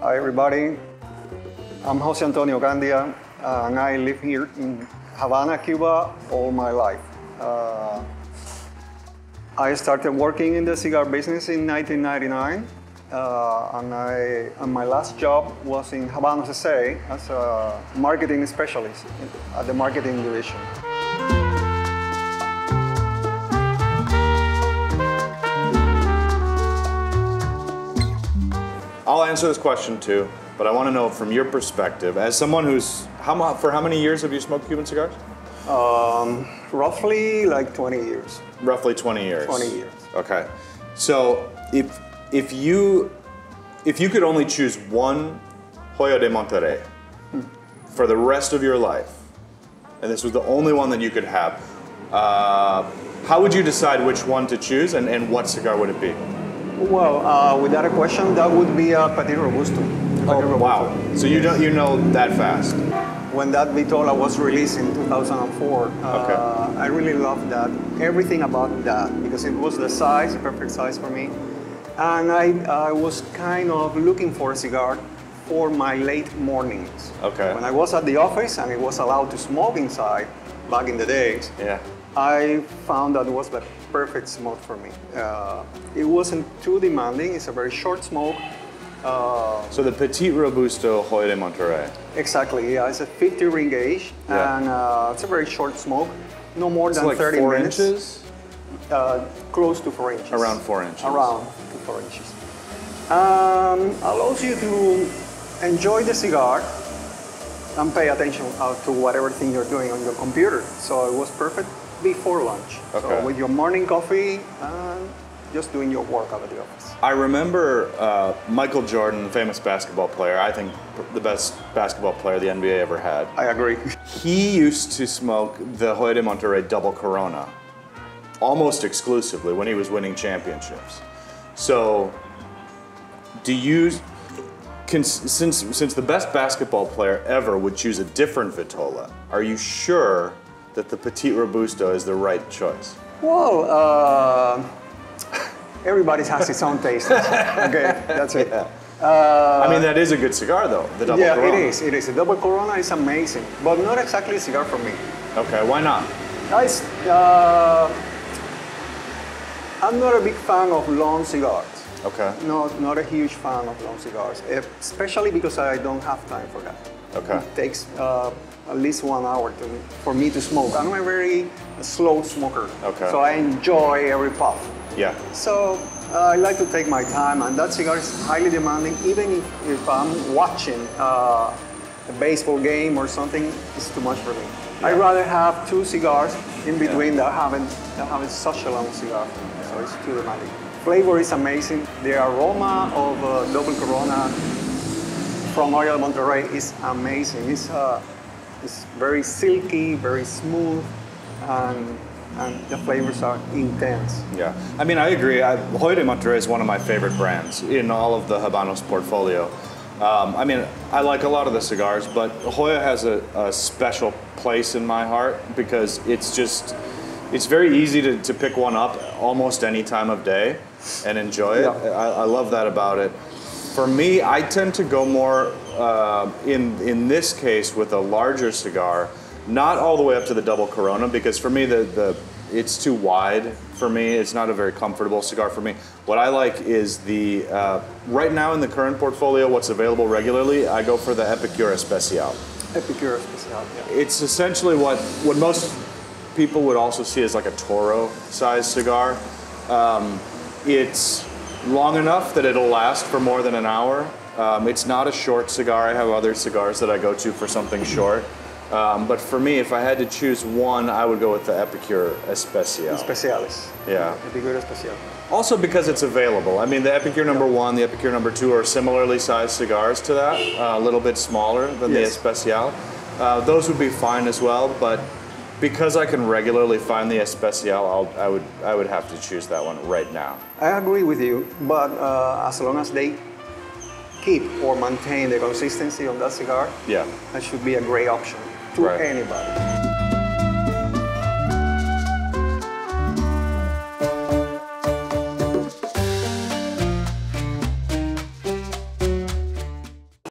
Hi everybody, I'm Jose Antonio Gandia and I live here in Havana, Cuba all my life. I started working in the cigar business in 1999 and my last job was in Habanos, SA as a marketing specialist at the marketing division. I'll answer this question too, but I want to know from your perspective, as someone who's, for how many years have you smoked Cuban cigars? Roughly like 20 years. Roughly 20 years. 20 years. Okay. So if you could only choose one Hoya de Monterey for the rest of your life, and this was the only one that you could have, how would you decide which one to choose and what cigar would it be? Well, without a question, that would be a petite robusto. Oh, wow. So you know that fast. When that vitola was released in 2004, I really loved that. Everything about that, because it was the size, the perfect size for me. And I was kind of looking for a cigar for my late mornings. Okay. When I was at the office and it was allowed to smoke inside, back in the days, yeah. I found that was the perfect smoke for me. It wasn't too demanding, it's a very short smoke. So the petite robusto Hoyde Monterey. Exactly, yeah, it's a 50 ring gauge, yeah. And it's a very short smoke, no more than like 30 4 minutes. Inches? Close to 4 inches. Around 4 inches. Around 4 inches. Allows you to enjoy the cigar and pay attention to whatever thing you're doing on your computer. So it was perfect before lunch. Okay. So with your morning coffee and just doing your work out of the office. I remember Michael Jordan, the famous basketball player, I think the best basketball player the NBA ever had. I agree. He used to smoke the Hoyde de Monterey double Corona almost exclusively when he was winning championships. So do you, since the best basketball player ever would choose a different vitola, are you sure that the petite robusto is the right choice? Well, everybody has its own taste. Okay, that's it. Yeah. I mean, that is a good cigar though, the double Corona. Yeah, it is. The double Corona is amazing, but not exactly a cigar for me. Okay, why not? I'm not a big fan of long cigars. Okay. No, not a huge fan of long cigars, especially because I don't have time for that. Okay. It takes at least 1 hour for me to smoke. I'm a very slow smoker, okay. So I enjoy every puff. Yeah. So I like to take my time, and that cigar is highly demanding. Even if I'm watching a baseball game or something, it's too much for me. Yeah. I'd rather have 2 cigars in between that haven't such a long cigar, so it's too demanding. Flavor is amazing. The aroma of double Corona from Hoya de Monterey is amazing. It's very silky, very smooth, and the flavors are intense. Yeah, I mean, I agree. Hoyde de Monterey is one of my favorite brands in all of the Habanos portfolio. I mean, I like a lot of the cigars, but Hoya has a special place in my heart because it's very easy to pick one up almost any time of day and enjoy it. Yeah. I love that about it. For me, I tend to go more, in this case, with a larger cigar, not all the way up to the double Corona, because for me, it's too wide for me. It's not a very comfortable cigar for me. What I like is right now in the current portfolio, what's available regularly, I go for the epicure especial. Epicure especial, yeah. It's essentially what most people would also see as like a Toro-sized cigar. It's long enough that it'll last for more than an hour. It's not a short cigar. I have other cigars that I go to for something short. But for me, if I had to choose one, I would go with the epicure especial. Especialis. Yeah. Epicure especial. Also because it's available. I mean, the epicure number 1, the epicure number 2 are similarly sized cigars to that, a little bit smaller than the especial. Those would be fine as well, but because I can regularly find the especial, I would have to choose that one right now. I agree with you, but as long as they keep or maintain the consistency on that cigar, yeah, that should be a great option to anybody.